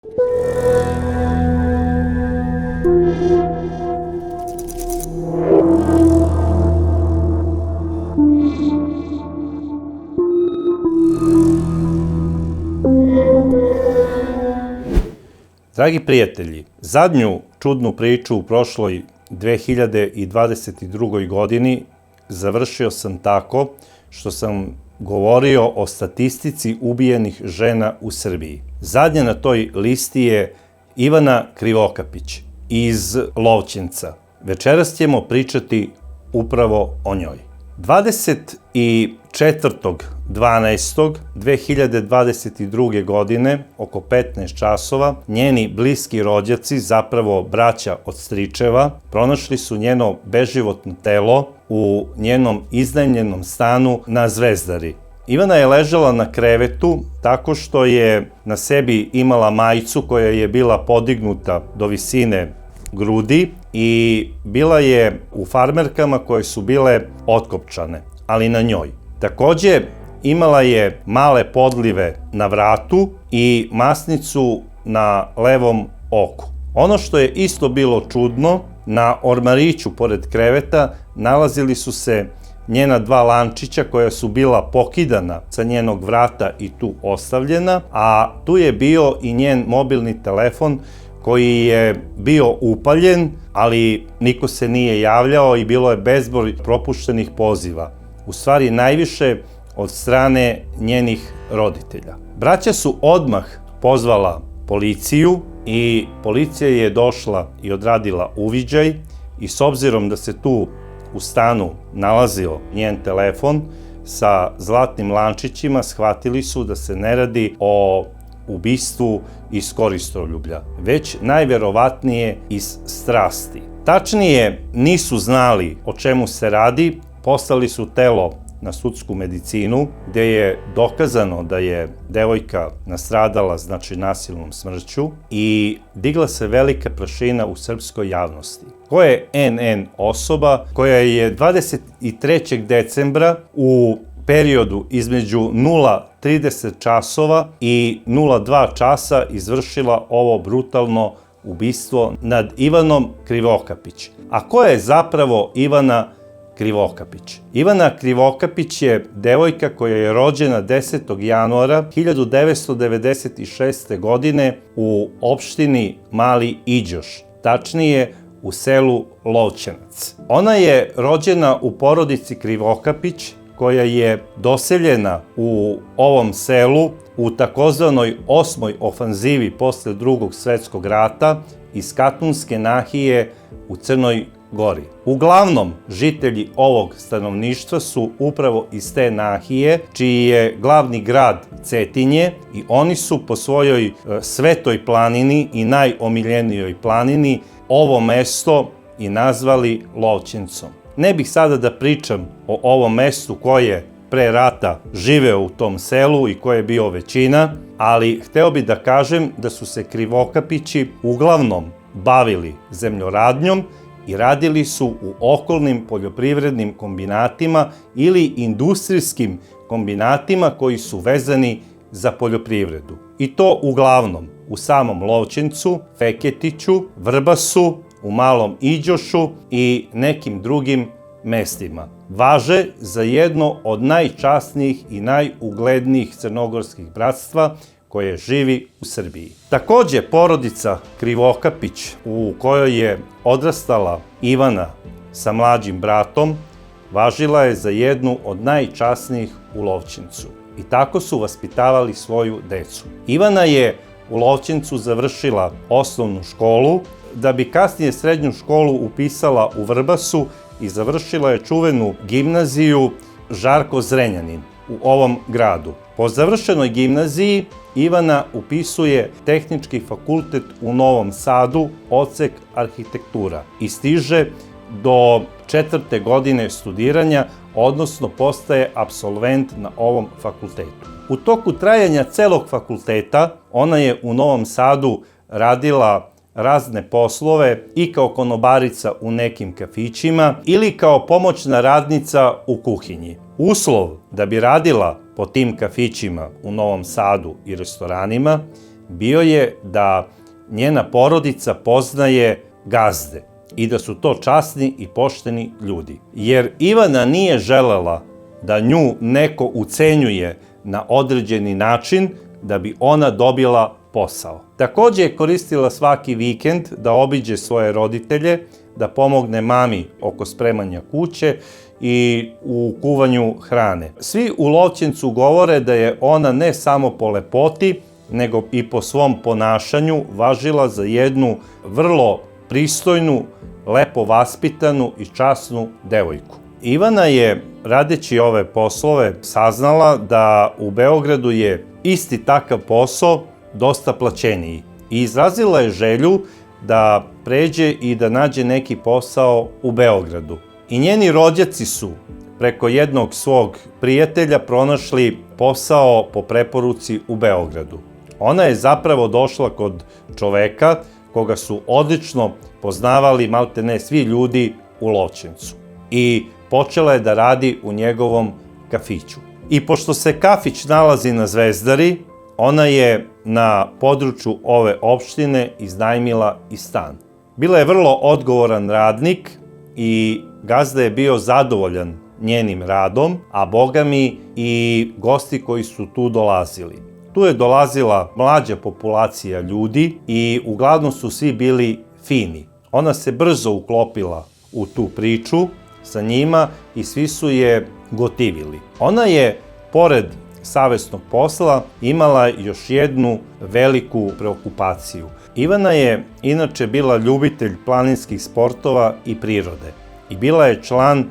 Dragi prijatelji, zadnju čudnu priču u prošloj 2022. godini završio sam tako što sam govorio o statistici ubijenih žena u Srbiji. Zadnja na toj listi je Ivana Krivokapić iz Lovćenca. Večeras ćemo pričati upravo o njoj. 24.12.2022. godine, oko 15 časova, njeni bliski rođaci, zapravo braća od stričeva, pronašli su njeno beživotno telo u njenom iznajmljenom stanu na Zvezdari. Ivana je ležala na krevetu tako što je na sebi imala majicu koja je bila podignuta do visine grudi i bila je u farmerkama koje su bile otkopčane, ali na njoj. Takođe, imala je male podlive na vratu i masnicu na levom oku. Ono što je isto bilo čudno, na ormariću pored kreveta nalazili su se njena dva lančića koja su bila pokidana sa njenog vrata i tu ostavljena, a tu je bio i njen mobilni telefon koji je bio upaljen, ali niko se nije javljao i bilo je bezbroj propuštenih poziva. U stvari najviše od strane njenih roditelja. Braća su odmah pozvala policiju i policija je došla i odradila uviđaj i s obzirom da se tu u stanu nalazio njen telefon sa zlatnim lančićima, shvatili su da se ne radi o ubistvu iz koristoljublja, već najverovatnije iz strasti. Tačnije, nisu znali o čemu se radi, poslali su telo na sudsku medicinu, gde je dokazano da je devojka nastradala, znači nasilnom smrću, i digla se velika prašina u srpskoj javnosti. Ko je NN osoba koja je 23. decembra u periodu između 0:30 časova i 02 časa izvršila ovo brutalno ubistvo nad Ivanom Krivokapić. A ko je zapravo Ivana Krivokapić? Ivana Krivokapić je devojka koja je rođena 10. januara 1996. godine u opštini Mali Iđoš, tačnije u selu Lovćenac. Ona je rođena u porodici Krivokapić, koja je doseljena u ovom selu u takozvanoj 8. ofanzivi posle Drugog svetskog rata iz Katunske nahije u Crnoj Gori. Uglavnom, žitelji ovog stanovništva su upravo iz te nahije, čiji je glavni grad Cetinje, i oni su po svojoj svetoj planini i najomiljenijoj planini ovo mesto i nazvali Lovćencom. Ne bih sada da pričam o ovom mestu ko je pre rata živeo u tom selu i ko je bio većina, ali hteo bih da kažem da su se Krivokapići uglavnom bavili zemljoradnjom i radili su u okolnim poljoprivrednim kombinatima ili industrijskim kombinatima koji su vezani za poljoprivredu. I to uglavnom u samom Lovćencu, Feketiću, Vrbasu, u Malom Iđošu i nekim drugim mestima. Važe za jedno od najčasnijih i najuglednijih crnogorskih bratstva koje živi u Srbiji. Takođe, porodica Krivokapić, u kojoj je odrastala Ivana sa mlađim bratom, važila je za jednu od najčasnijih u Lovćencu. I tako su vaspitavali svoju decu. Ivana je u Lovćencu završila osnovnu školu, da bi kasnije srednju školu upisala u Vrbasu i završila je čuvenu gimnaziju Žarko Zrenjanin u ovom gradu. Po završenoj gimnaziji Ivana upisuje Tehnički fakultet u Novom Sadu, odsek arhitektura, i stiže do 4. godine studiranja, odnosno postaje apsolvent na ovom fakultetu. U toku trajanja celog fakulteta ona je u Novom Sadu radila razne poslove i kao konobarica u nekim kafićima ili kao pomoćna radnica u kuhinji. Uslov da bi radila po tim kafićima u Novom Sadu i restoranima bio je da njena porodica poznaje gazde i da su to časni i pošteni ljudi. Jer Ivana nije želela da nju neko ucenjuje na određeni način da bi ona dobila posao. Takođe je koristila svaki vikend da obiđe svoje roditelje, da pomogne mami oko spremanja kuće i u kuvanju hrane. Svi u Lovćencu govore da je ona ne samo po lepoti, nego i po svom ponašanju važila za jednu vrlo pristojnu, lepo vaspitanu i časnu devojku. Ivana je, radeći ove poslove, saznala da u Beogradu je isti takav posao dosta plaćeniji i izrazila je želju da pređe i da nađe neki posao u Beogradu. I njeni rođaci su preko jednog svog prijatelja pronašli posao po preporuci u Beogradu. Ona je zapravo došla kod čoveka koga su odlično poznavali maltene svi ljudi u Lovćencu. I počela je da radi u njegovom kafiću. I pošto se kafić nalazi na Zvezdari, ona je na području ove opštine iznajmila i stan. Bila je vrlo odgovoran radnik i gazda je bio zadovoljan njenim radom, a bogami i gosti koji su tu dolazili. Tu je dolazila mlađa populacija ljudi i uglavnom su svi bili fini. Ona se brzo uklopila u tu priču sa njima i svi su je gotivili. Ona je, pored savesnog posla, imala još jednu veliku preokupaciju. Ivana je inače bila ljubitelj planinskih sportova i prirode i bila je član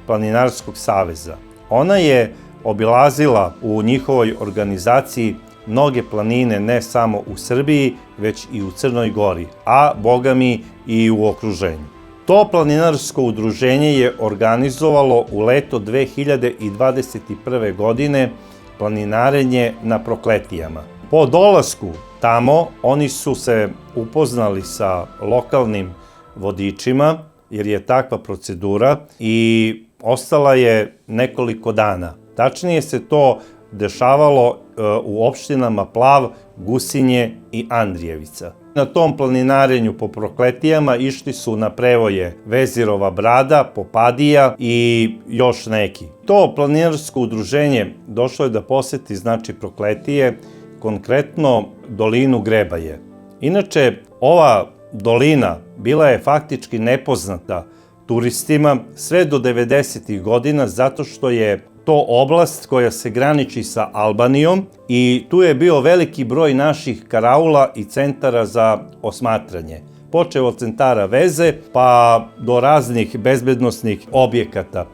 Planinarskog saveza. Ona je obilazila u njihovoj organizaciji mnoge planine ne samo u Srbiji, već i u Crnoj Gori, a bogami i u okruženju. To planinarsko udruženje je organizovalo u leto 2021. godine planinarenje na Prokletijama. Po dolasku tamo oni su se upoznali sa lokalnim vodičima, jer je takva procedura, i ostala je nekoliko dana. Tačnije se to dešavalo u opštinama Plav, Gusinje i Andrijevica. Na tom planinarenju po Prokletijama išli su na prevoje Vezirova brada, Popadija i još neki. To planinarsko udruženje došlo je da poseti, znači, Prokletije, konkretno dolinu Grebaje. Inače, ova dolina bila je faktički nepoznata turistima sve do 90. godina, zato što je to oblast koja se graniči sa Albanijom i tu je bio veliki broj naših karaula i centara za osmatranje. Počeo od centara veze pa do raznih bezbednosnih objekata.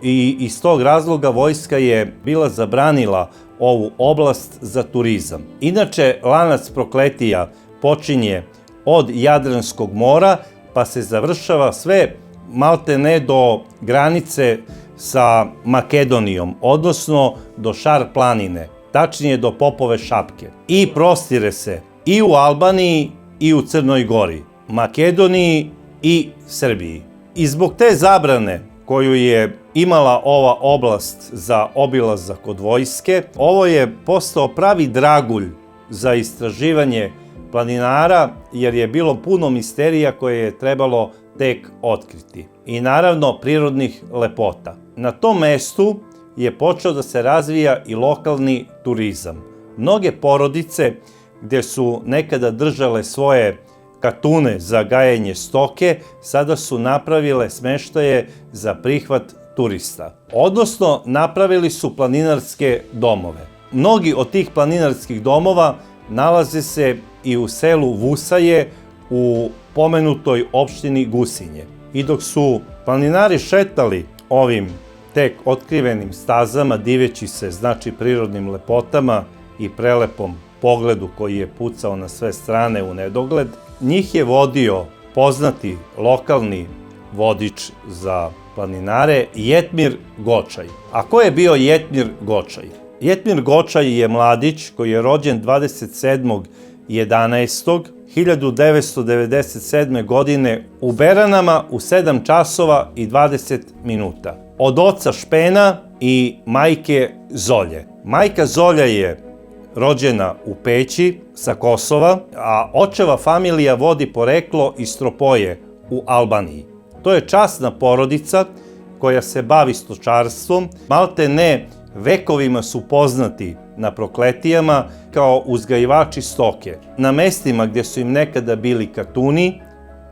I iz tog razloga vojska je bila zabranila ovu oblast za turizam. Inače, lanac Prokletija počinje od Jadranskog mora pa se završava sve maltene do granice sa Makedonijom, odnosno do Šar planine, tačnije do Popove šapke. I prostire se i u Albaniji i u Crnoj Gori, Makedoniji i Srbiji. I zbog te zabrane koju je imala ova oblast za obilazak od vojske, ovo je postao pravi dragulj za istraživanje planinara, jer je bilo puno misterija koje je trebalo tek otkriti. I naravno prirodnih lepota. Na tom mestu je počeo da se razvija i lokalni turizam. Mnoge porodice gde su nekada držale svoje katune za gajenje stoke, sada su napravile smeštaje za prihvat turista. Odnosno, napravili su planinarske domove. Mnogi od tih planinarskih domova nalaze se i u selu Vusaje u pomenutoj opštini Gusinje. I dok su planinari šetali ovim tek otkrivenim stazama, diveći se, znači, prirodnim lepotama i prelepom pogledu koji je pucao na sve strane u nedogled, njih je vodio poznati lokalni vodič za planinare Jetmir Gočaj. A ko je bio Jetmir Gočaj? Jetmir Gočaj je mladić koji je rođen 27.11.1997. godine u Beranama u 7 časova i 20 minuta. Od oca Špena i majke Zolje. Majka Zolja je rođena u Peći sa Kosova, a očeva familija vodi poreklo iz Tropoje u Albaniji. To je časna porodica koja se bavi stočarstvom, malte ne vekovima su poznati na Prokletijama kao uzgajivači stoke. Na mestima gdje su im nekada bili katuni,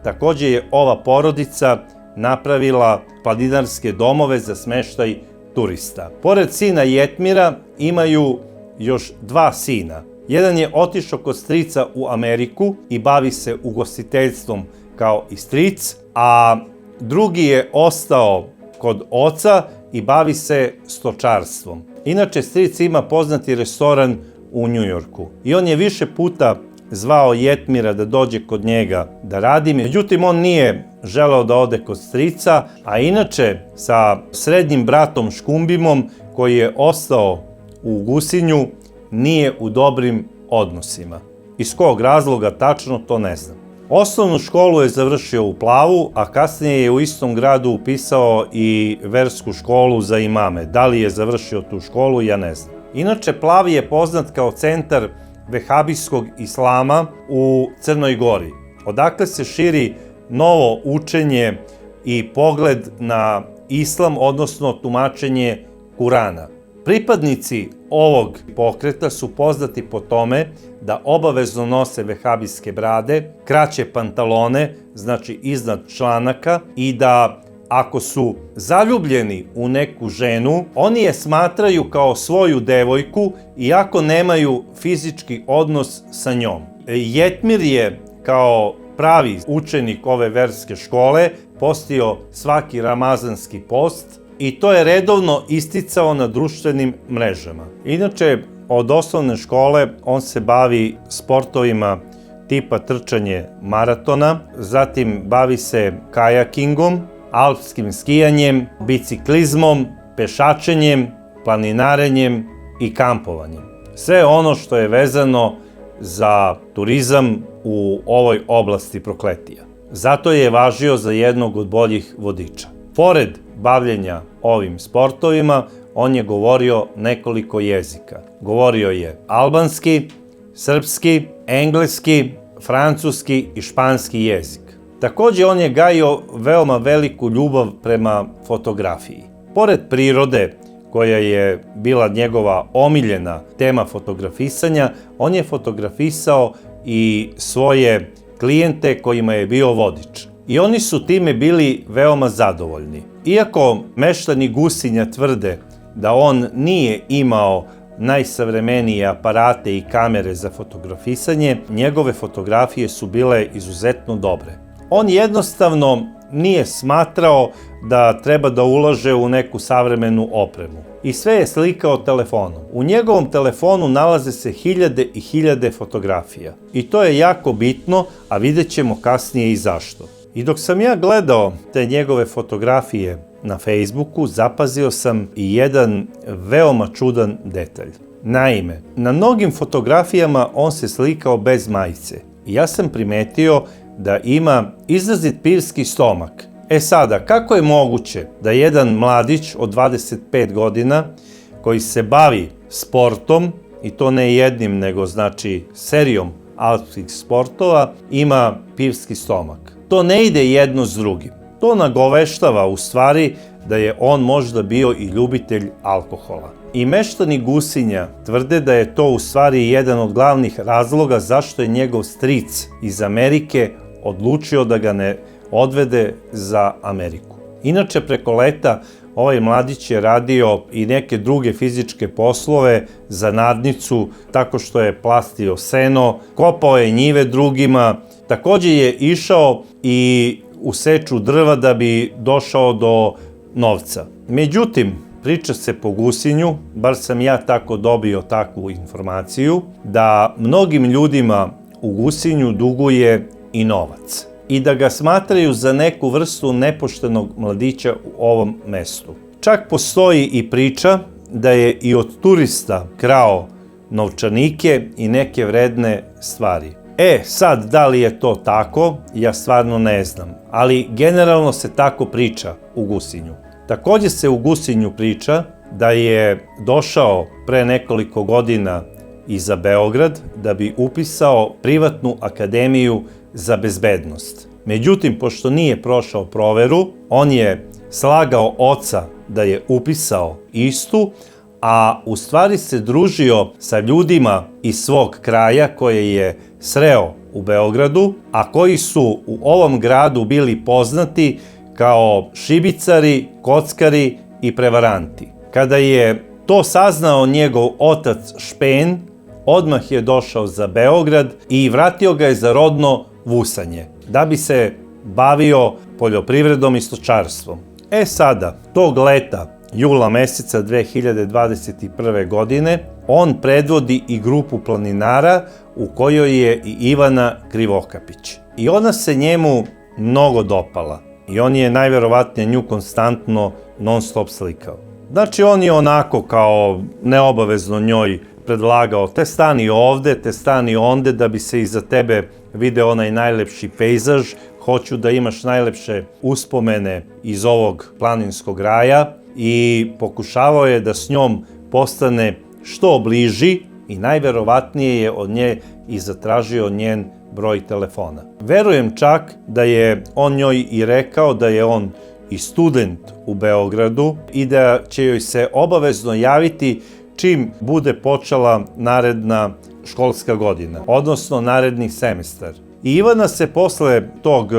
također je ova porodica napravila planinarske domove za smeštaj turista. Pored sina Jetmira imaju još 2 sina. Jedan je otišao kod strica u Ameriku i bavi se ugostiteljstvom kao i stric, a drugi je ostao kod oca i bavi se stočarstvom. Inače, stric ima poznati restoran u Njujorku i on je više puta zvao Jetmira da dođe kod njega da radi, međutim on nije želeo da ode kod strica, a inače sa srednjim bratom Škumbimom koji je ostao u Gusinju nije u dobrim odnosima. Iz kog razloga tačno, to ne znam. Osnovnu školu je završio u Plavu, a kasnije je u istom gradu upisao i versku školu za imame. Da li je završio tu školu, ja ne znam. Inače, Plav je poznat kao centar vehabijskog islama u Crnoj Gori, odakle se širi novo učenje i pogled na islam, odnosno tumačenje Kurana. Pripadnici ovog pokreta su poznati po tome da obavezno nose vehabijske brade, kraće pantalone, znači iznad članaka, i da ako su zaljubljeni u neku ženu, oni je smatraju kao svoju devojku iako nemaju fizički odnos sa njom. Jetmir je kao pravi učenik ove verske škole postio svaki ramazanski post i to je redovno isticao na društvenim mrežama. Inače, od osnovne škole on se bavi sportovima tipa trčanje maratona, zatim bavi se kajakingom, alpskim skijanjem, biciklizmom, pešačenjem, planinarenjem i kampovanjem. Sve ono što je vezano za turizam u ovoj oblasti Prokletija. Zato je važio za jednog od boljih vodiča. Pored bavljenja ovim sportovima, on je govorio nekoliko jezika. Govorio je albanski, srpski, engleski, francuski i španski jezik. Također on je gajio veoma veliku ljubav prema fotografiji. Pored prirode, koja je bila njegova omiljena tema fotografisanja, on je fotografisao i svoje klijente kojima je bio vodič. I oni su time bili veoma zadovoljni. Iako meštani Gusinja tvrde da on nije imao najsavremenije aparate i kamere za fotografisanje, njegove fotografije su bile izuzetno dobre. On jednostavno nije smatrao da treba da ulaže u neku savremenu opremu. I sve je slikao telefonom. U njegovom telefonu nalaze se hiljade i hiljade fotografija. I to je jako bitno, a vidjet ćemo kasnije i zašto. I dok sam ja gledao te njegove fotografije na Facebooku, zapazio sam i jedan veoma čudan detalj. Naime, na mnogim fotografijama on se slikao bez majice. I ja sam primetio da ima izrazit pivski stomak. E sada, kako je moguće da jedan mladić od 25 godina koji se bavi sportom, i to ne jednim, nego znači serijom alpskih sportova, ima pivski stomak? To ne ide jedno s drugim. To nagoveštava u stvari da je on možda bio i ljubitelj alkohola. I meštani Gusinja tvrde da je to u stvari jedan od glavnih razloga zašto je njegov stric iz Amerike odlučio da ga ne odvede za Ameriku. Inače, preko leta ovaj mladić je radio i neke druge fizičke poslove za nadnicu, tako što je plastio seno, kopao je njive drugima, također je išao i u seču drva da bi došao do novca. Međutim, priča se po Gusinju, bar sam ja tako dobio takvu informaciju, da mnogim ljudima u Gusinju duguje i novac i da ga smatraju za neku vrstu nepoštenog mladića u ovom mestu. Čak postoji i priča da je i od turista krao novčanike i neke vredne stvari. Sad, da li je to tako, ja stvarno ne znam, ali generalno se tako priča u Gusinju. Također se u Gusinju priča da je došao pre nekoliko godina i za Beograd da bi upisao privatnu akademiju za bezbednost. Međutim, pošto nije prošao proveru, on je slagao oca da je upisao istu, a u stvari se družio sa ljudima iz svog kraja koje je sreo u Beogradu, a koji su u ovom gradu bili poznati kao šibicari, kockari i prevaranti. Kada je to saznao njegov otac Špen, odmah je došao za Beograd i vratio ga je za rodno Vusanje, da bi se bavio poljoprivredom i stočarstvom. Sada, tog leta, jula meseca 2021. godine, on predvodi i grupu planinara u kojoj je i Ivana Krivokapić. I ona se njemu mnogo dopala i on je najverovatnije nju konstantno non stop slikao. Znači on je onako kao neobavezno njoj predlagao te stani ovde, te stani onde da bi se iza tebe video onaj najlepši pejzaž, hoću da imaš najlepše uspomene iz ovog planinskog raja i pokušavao je da s njom postane što bliži i najverovatnije je od nje i zatražio njen broj telefona. Verujem čak da je on njoj i rekao da je on i student u Beogradu i da će joj se obavezno javiti čim bude počela naredna školska godina, odnosno naredni semestar. I Ivana se posle tog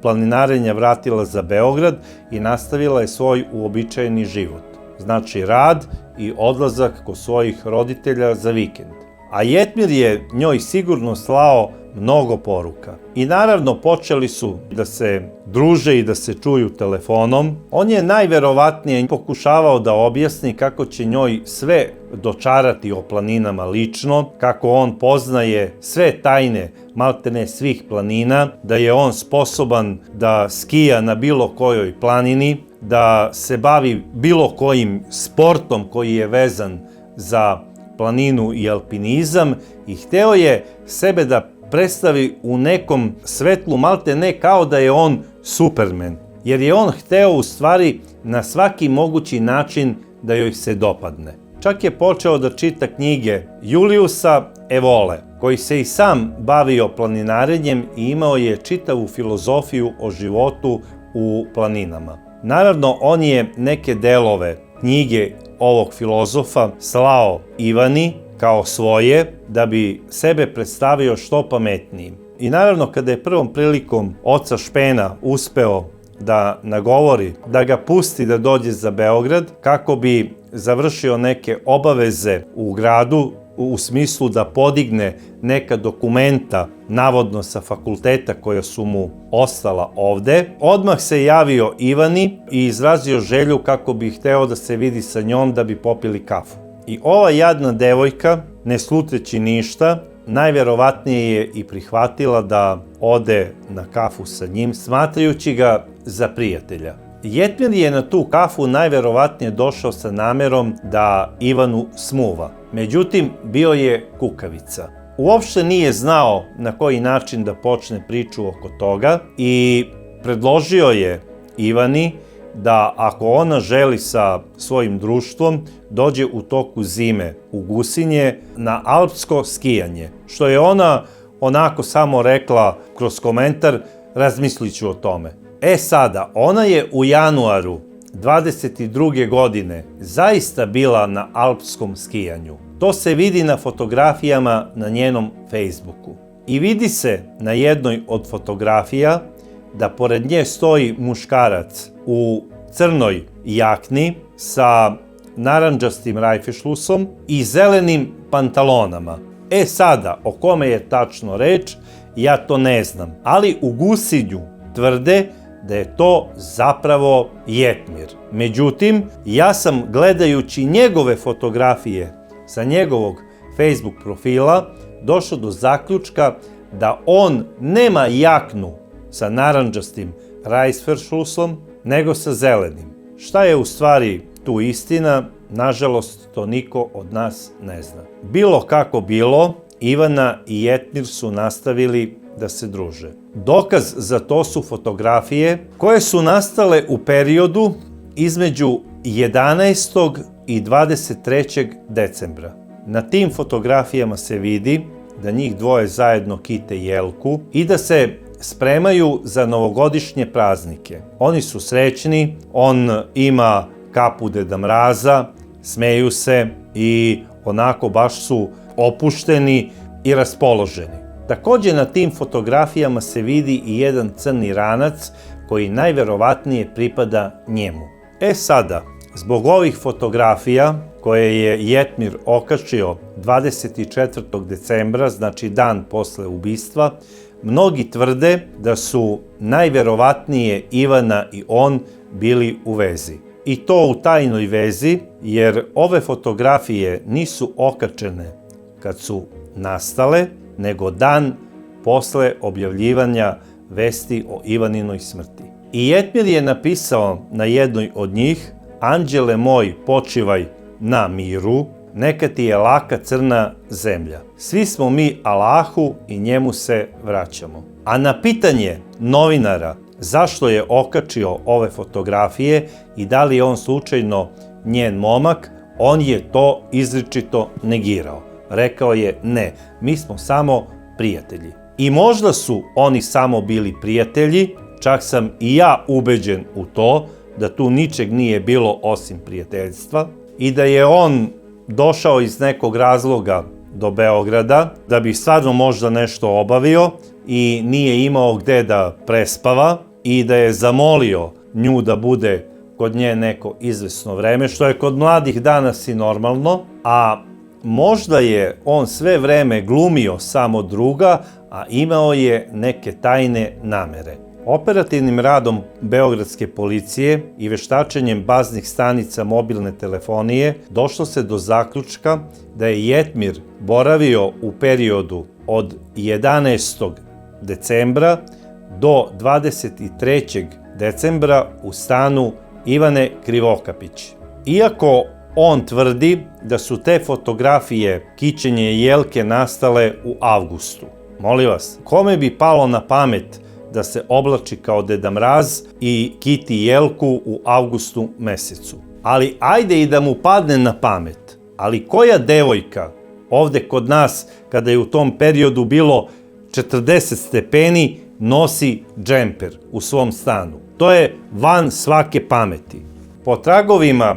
planinarenja vratila za Beograd i nastavila je svoj uobičajeni život. Znači rad i odlazak kod svojih roditelja za vikend. A Jetmir je njoj sigurno slao mnogo poruka. I naravno počeli su da se druže i da se čuju telefonom. On je najverovatnije pokušavao da objasni kako će njoj sve dočarati o planinama lično, kako on poznaje sve tajne maltene svih planina, da je on sposoban da skija na bilo kojoj planini, da se bavi bilo kojim sportom koji je vezan za planinu i alpinizam i hteo je sebe da predstavi u nekom svetlu malte ne kao da je on Superman, jer je on hteo u stvari na svaki mogući način da joj se dopadne. Čak je počeo da čita knjige Juliusa Evole, koji se i sam bavio planinarenjem i imao je čitavu filozofiju o životu u planinama. Naravno, on je neke delove knjige ovog filozofa slao Ivani kao svoje, da bi sebe predstavio što pametnijim. I naravno, kada je prvom prilikom oca Špena uspeo da nagovori, da ga pusti da dođe za Beograd, kako bi završio neke obaveze u gradu, u smislu da podigne neka dokumenta, navodno sa fakulteta koja su mu ostala ovde, odmah se javio Ivani i izrazio želju kako bi hteo da se vidi sa njom da bi popili kafu. I ova jadna devojka, ne sluteći ništa, najverovatnije je i prihvatila da ode na kafu sa njim, smatrajući ga za prijatelja. Jetmir je na tu kafu najverovatnije došao sa namerom da Ivanu smuva. Međutim, bio je kukavica. Uopšte nije znao na koji način da počne priču oko toga i predložio je Ivani da ako ona želi sa svojim društvom dođe u toku zime u Gusinje na alpsko skijanje, što je ona onako samo rekla kroz komentar, razmislit ću o tome. Sada, ona je u januaru 22. godine zaista bila na alpskom skijanju. To se vidi na fotografijama na njenom Facebooku. I vidi se na jednoj od fotografija da pored nje stoji muškarac u crnoj jakni sa narandžastim rajfešlusom i zelenim pantalonama. Sada, o kome je tačno reč, ja to ne znam, ali u Gusinju tvrde da je to zapravo Jetmir. Međutim, ja sam gledajući njegove fotografije sa njegovog Facebook profila došao do zaključka da on nema jaknu sa narandžastim rajfešlusom, nego sa zelenim. Šta je u stvari tu istina? Nažalost, to niko od nas ne zna. Bilo kako bilo, Ivana i Jetmir su nastavili da se druže. Dokaz za to su fotografije koje su nastale u periodu između 11. i 23. decembra. Na tim fotografijama se vidi da njih dvoje zajedno kite jelku i da se spremaju za novogodišnje praznike. Oni su srećni, on ima kapu Deda Mraza, smeju se i onako baš su opušteni i raspoloženi. Takođe na tim fotografijama se vidi i jedan crni ranac koji najverovatnije pripada njemu. Sada, zbog ovih fotografija koje je Jetmir okačio 24. decembra, znači dan posle ubistva, mnogi tvrde da su najverovatnije Ivana i on bili u vezi. I to u tajnoj vezi, jer ove fotografije nisu okačene kad su nastale, nego dan posle objavljivanja vesti o Ivaninoj smrti. I Jetmir je napisao na jednoj od njih: "Anđele moj, počivaj na miru, neka ti je laka crna zemlja. Svi smo mi Allahu i njemu se vraćamo." A na pitanje novinara zašto je okačio ove fotografije i da li je on slučajno njen momak, on je to izričito negirao. Rekao je: "Ne, mi smo samo prijatelji." I možda su oni samo bili prijatelji, čak sam i ja ubeđen u to da tu ničeg nije bilo osim prijateljstva i da je on došao iz nekog razloga do Beograda da bi stvarno možda nešto obavio i nije imao gde da prespava i da je zamolio nju da bude kod nje neko izvesno vreme, što je kod mladih danas i normalno, a možda je on sve vreme glumio samo druga, a imao je neke tajne namere. Operativnim radom beogradske policije i veštačenjem baznih stanica mobilne telefonije došlo se do zaključka da je Jetmir boravio u periodu od 11. decembra do 23. decembra u stanu Ivane Krivokapić. Iako on tvrdi da su te fotografije kićenje jelke nastale u avgustu. Molim vas, kome bi palo na pamet da se oblači kao Deda Mraz i kiti jelku u avgustu mesecu? Ali ajde i da mu padne na pamet, ali koja devojka ovde kod nas, kada je u tom periodu bilo 40 stepeni, nosi džemper u svom stanu? To je van svake pameti. Po tragovima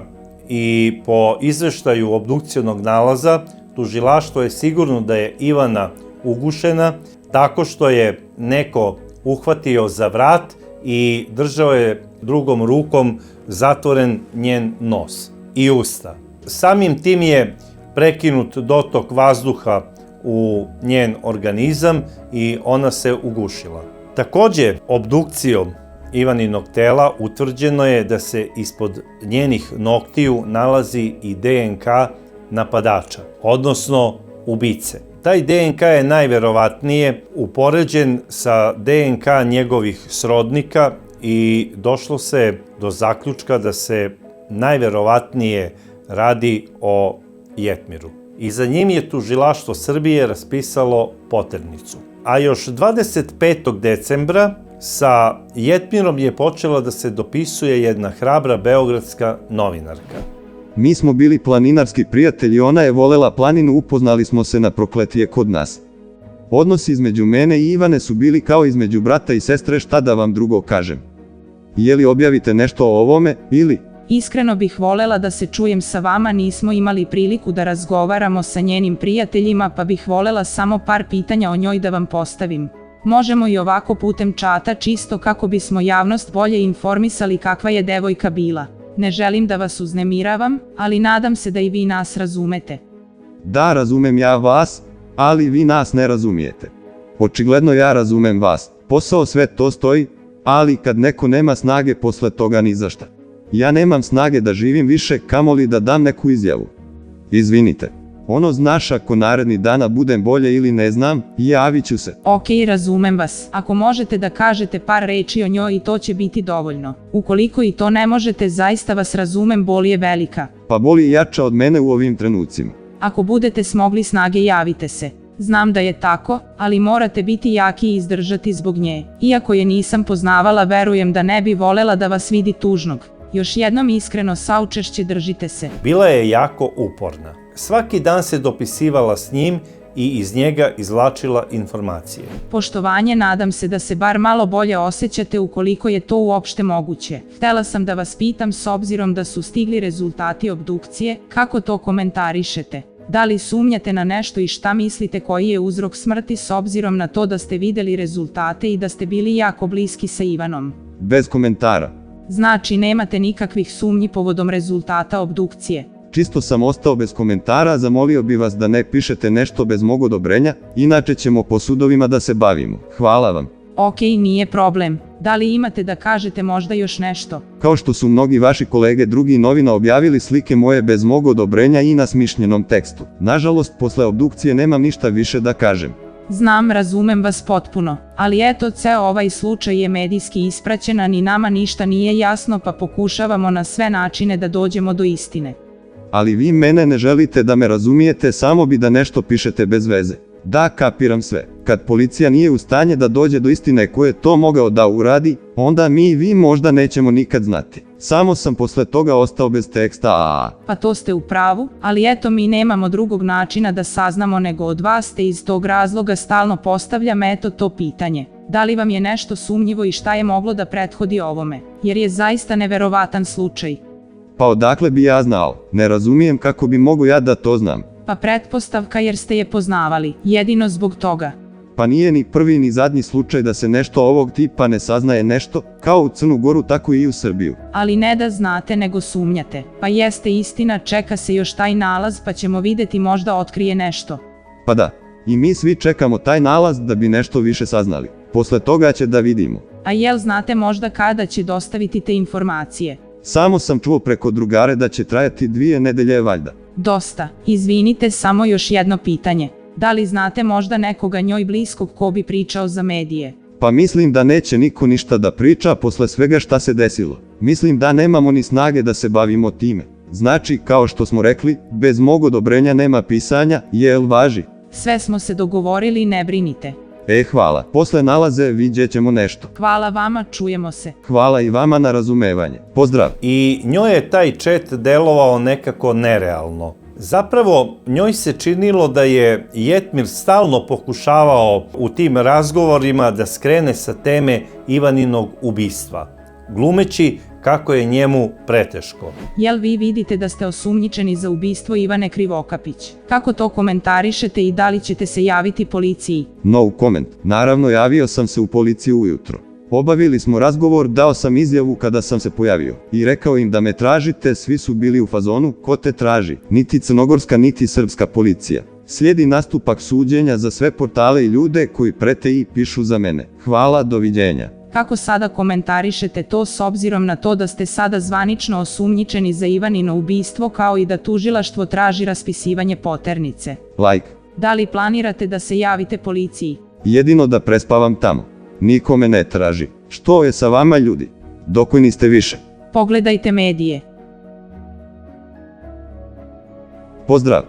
i po izveštaju obdukcionog nalaza, tužilaštvo je sigurno da je Ivana ugušena tako što je neko uhvatio za vrat i držao je drugom rukom zatvoren njen nos i usta. Samim tim je prekinut dotok vazduha u njen organizam i ona se ugušila. Takođe, obdukcijom Ivaninog tela utvrđeno je da se ispod njenih noktiju nalazi i DNK napadača, odnosno ubice. Taj DNK je najverovatnije upoređen sa DNK njegovih srodnika i došlo se do zaključka da se najverovatnije radi o Jetmiru. I za njim je tužilaštvo Srbije raspisalo poternicu. A još 25. decembra sa Jetmirom je počela da se dopisuje jedna hrabra beogradska novinarka. Mi smo bili planinarski prijatelji, ona je volela planinu, upoznali smo se na Prokletije kod nas. Odnosi između mene i Ivane su bili kao između brata i sestre, šta da vam drugo kažem. Je li objavite nešto o ovome, ili? Iskreno bih volela da se čujem sa vama, nismo imali priliku da razgovaramo sa njenim prijateljima, pa bih volela samo par pitanja o njoj da vam postavim. Možemo i ovako putem čata, čisto kako bismo javnost bolje informisali kakva je devojka bila. Ne želim da vas uznemiravam, ali nadam se da i vi nas razumete. Da, razumem ja vas, ali vi nas ne razumijete. Očigledno ja razumem vas, posao sve to stoji, ali kad neko nema snage posle toga ni za šta. Ja nemam snage da živim više, kamoli da dam neku izjavu. Izvinite. Ono, znaš, ako naredni dana budem bolje ili ne znam, javit ću se. Okej, razumem vas. Ako možete da kažete par reči o njoj i to će biti dovoljno. Ukoliko i to ne možete, zaista vas razumem, bol je velika. Pa bol je jača od mene u ovim trenucima. Ako budete smogli snage, javite se. Znam da je tako, ali morate biti jaki i izdržati zbog nje. Iako je nisam poznavala, verujem da ne bi volela da vas vidi tužnog. Još jednom iskreno saučešće, držite se. Bila je jako uporna. svaki dan se dopisivala s njim i iz njega izvlačila informacije. Poštovanje, nadam se da se bar malo bolje osjećate ukoliko je to uopšte moguće. Htela sam da vas pitam, s obzirom da su stigli rezultati obdukcije, kako to komentarišete? Da li sumnjate na nešto i šta mislite koji je uzrok smrti, s obzirom na to da ste videli rezultate i da ste bili jako bliski sa Ivanom? Bez komentara. Znači nemate nikakvih sumnji povodom rezultata obdukcije? Čisto sam ostao bez komentara, zamolio bi vas da ne pišete nešto bez mog odobrenja, inače ćemo po sudovima da se bavimo. Hvala vam. Okej, nije problem. Da li imate da kažete možda još nešto? Kao što su mnogi vaši kolege drugi novina objavili slike moje bez mog odobrenja i na smišljenom tekstu. Nažalost, posle obdukcije nemam ništa više da kažem. Znam, razumem vas potpuno, ali eto, ceo ovaj slučaj je medijski ispraćen, a ni nama ništa nije jasno, pa pokušavamo na sve načine da dođemo do istine. Ali vi mene ne želite da me razumijete, samo bi da nešto pišete bez veze. Da, kapiram sve. Kad policija nije u stanje da dođe do istine ko je to mogao da uradi, onda mi i vi možda nećemo nikad znati. Samo sam posle toga ostao bez teksta. Pa to ste u pravu, ali eto, mi nemamo drugog načina da saznamo nego od vas, te iz tog razloga stalno postavljam eto to pitanje. Da li vam je nešto sumnjivo i šta je moglo da prethodi ovome? Jer je zaista neverovatan slučaj. Pa odakle bi ja znao? Ne razumijem kako bi mogo ja da to znam. Pa pretpostavka jer ste je poznavali, jedino zbog toga. Pa nije ni prvi ni zadnji slučaj da se nešto ovog tipa ne saznaje nešto, kao u Crnu Goru tako i u Srbiju. Ali ne da znate nego sumnjate. Pa jeste istina, čeka se još taj nalaz pa ćemo videti, možda otkrije nešto. Pa da, i mi svi čekamo taj nalaz da bi nešto više saznali. Posle toga će da vidimo. A jel znate možda kada će dostaviti te informacije? Samo sam čuo preko drugare da će trajati 2 nedelje valjda. Dosta. Izvinite, samo još jedno pitanje. Da li znate možda nekoga njoj bliskog ko bi pričao za medije? Pa mislim da neće niko ništa da priča posle svega šta se desilo. Mislim da nemamo ni snage da se bavimo time. Znači, kao što smo rekli, bez mog odobrenja nema pisanja, jel važi? Sve smo se dogovorili, ne brinite. Hvala. Posle nalaze vidjet ćemo nešto. Hvala vama, čujemo se. Hvala i vama na razumevanje. Pozdrav. I njoj je taj chat delovao nekako nerealno. Zapravo, njoj se činilo da je Jetmir stalno pokušavao u tim razgovorima da skrene sa teme Ivaninog ubistva, glumeći kako je njemu preteško. Jel vi vidite da ste osumnjičeni za ubistvo Ivane Krivokapić? Kako to komentarišete i da li ćete se javiti policiji? No comment. Naravno, javio sam se u policiju ujutro. Obavili smo razgovor, dao sam izjavu kada sam se pojavio i rekao im da me tražite, svi su bili u fazonu, ko te traži? Niti crnogorska, niti srpska policija. Slijedi nastupak suđenja za sve portale i ljude koji prete i pišu za mene. Hvala, doviđenja. Kako sada komentarišete to s obzirom na to da ste sada zvanično osumnjičeni za Ivanino ubistvo, kao i da tužilaštvo traži raspisivanje poternice? Like. Da li planirate da se javite policiji? Jedino da prespavam tamo. Niko me ne traži. Što je sa vama, ljudi? Dokoj niste više. Pogledajte medije. Pozdrav.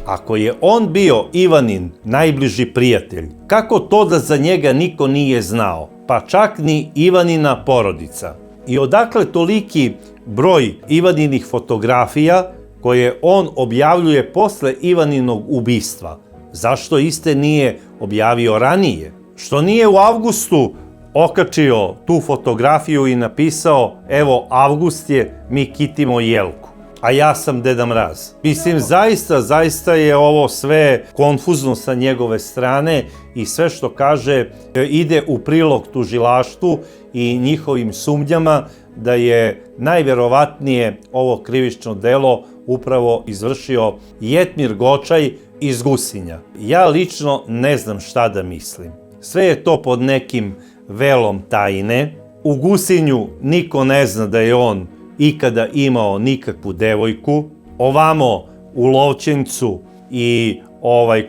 Ako je on bio Ivanin najbliži prijatelj, kako to da za njega niko nije znao, pa čak ni Ivanina porodica? I odakle toliki broj Ivaninih fotografija koje on objavljuje posle Ivaninog ubistva? Zašto iste nije objavio ranije? Što nije u avgustu okačio tu fotografiju i napisao, evo, avgust je, mi kitimo jelku, a ja sam Deda Mraz. Mislim, zaista je ovo sve konfuzno sa njegove strane i sve što kaže ide u prilog tužilaštvu i njihovim sumnjama da je najverovatnije ovo krivično delo upravo izvršio Jetmir Gočaj iz Gusinja. Ja lično ne znam šta da mislim. Sve je to pod nekim velom tajne. U Gusinju niko ne zna da je on ikada imao nikakvu devojku. Ovamo u Lovćencu i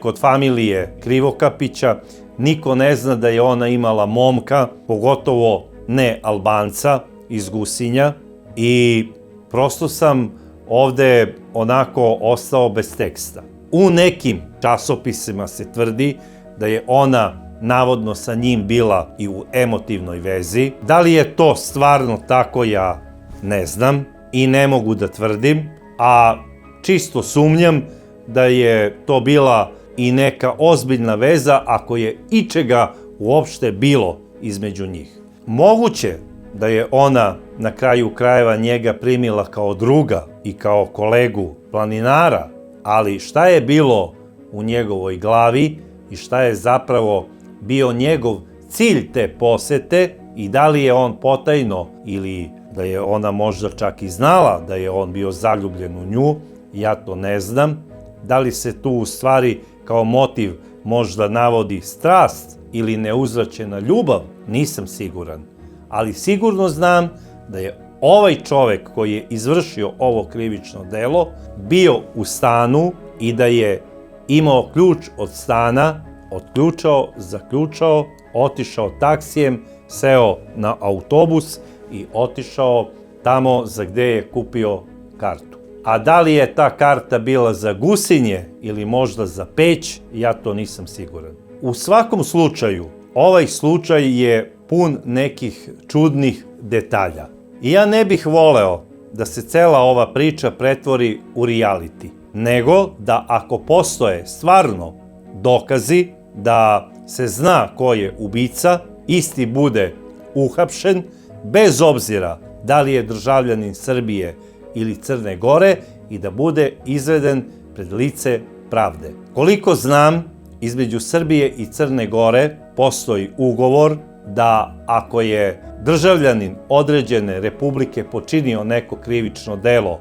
kod familije Krivokapića niko ne zna da je ona imala momka, pogotovo ne Albanca iz Gusinja. I prosto sam ovde onako ostao bez teksta. U nekim časopisima se tvrdi da je ona navodno sa njim bila i u emotivnoj vezi. Da li je to stvarno tako, ja ne znam i ne mogu da tvrdim, a čisto sumnjam da je to bila i neka ozbiljna veza, ako je ičega uopšte bilo između njih. Moguće da je ona na kraju krajeva njega primila kao druga i kao kolegu planinara, ali šta je bilo u njegovoj glavi i šta je zapravo bio njegov cilj te posete i da li je on potajno ili da je ona možda čak i znala da je on bio zaljubljen u nju, ja to ne znam. Da li se tu u stvari kao motiv možda navodi strast ili neuzvraćena ljubav, nisam siguran. Ali sigurno znam da je ovaj čovek koji je izvršio ovo krivično delo bio u stanu i da je imao ključ od stana, otključao, zaključao, otišao taksijem, seo na autobus i otišao tamo za gde je kupio kartu. A da li je ta karta bila za Gusinje ili možda za Peć, ja to nisam siguran. U svakom slučaju, ovaj slučaj je pun nekih čudnih detalja. I ja ne bih voleo da se cela ova priča pretvori u reality, nego da ako postoje stvarno dokazi da se zna ko je ubica, isti bude uhapšen, bez obzira da li je državljanin Srbije ili Crne Gore i da bude izveden pred lice pravde. Koliko znam, između Srbije i Crne Gore postoji ugovor da ako je državljanin određene republike počinio neko krivično delo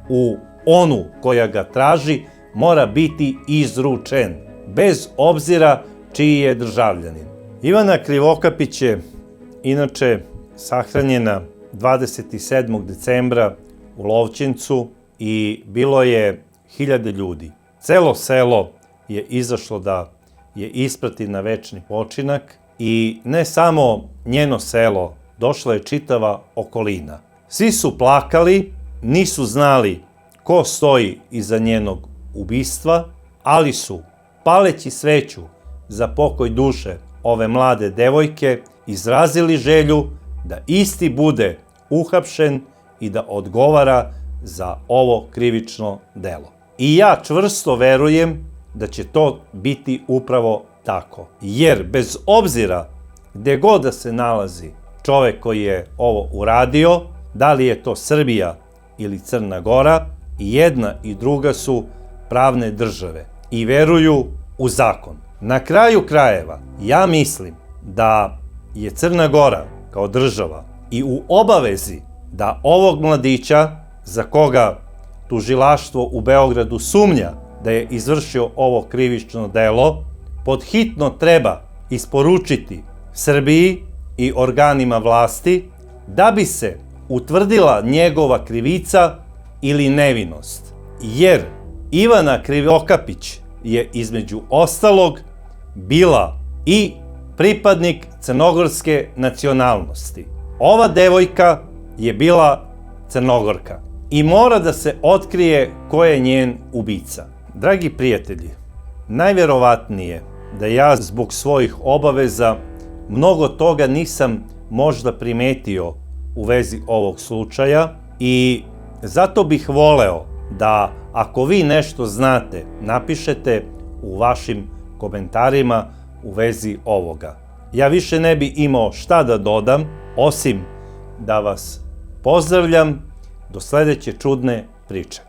u onu koja ga traži, mora biti izručen, bez obzira čiji je državljanin. Ivana Krivokapić je inače sahranjena 27. decembra u Lovćencu i bilo je 1000 ljudi. Celo selo je izašlo da je isprati na večni počinak i ne samo njeno selo, došla je čitava okolina. Svi su plakali, nisu znali ko stoji iza njenog ubistva, ali su, paleći sveću za pokoj duše ove mlade devojke, izrazili želju da isti bude uhapšen i da odgovara za ovo krivično delo. I ja čvrsto verujem da će to biti upravo tako. Jer bez obzira gde god da se nalazi čovek koji je ovo uradio, da li je to Srbija ili Crna Gora, i jedna i druga su pravne države i veruju u zakon. Na kraju krajeva, ja mislim da je Crna Gora kao država i u obavezi da ovog mladića, za koga tužilaštvo u Beogradu sumnja da je izvršio ovo krivično delo, podhitno treba isporučiti Srbiji i organima vlasti da bi se utvrdila njegova krivica ili nevinost. Jer Ivana Krivokapić je između ostalog bila i pripadnik crnogorske nacionalnosti. Ova devojka je bila Crnogorka i mora da se otkrije ko je njen ubica. Dragi prijatelji, najverovatnije da ja zbog svojih obaveza mnogo toga nisam možda primetio u vezi ovog slučaja i zato bih voleo da ako vi nešto znate, napišete u vašim komentarima u vezi ovoga. Ja više ne bi imao šta da dodam, osim da vas pozdravljam do sledeće čudne priče.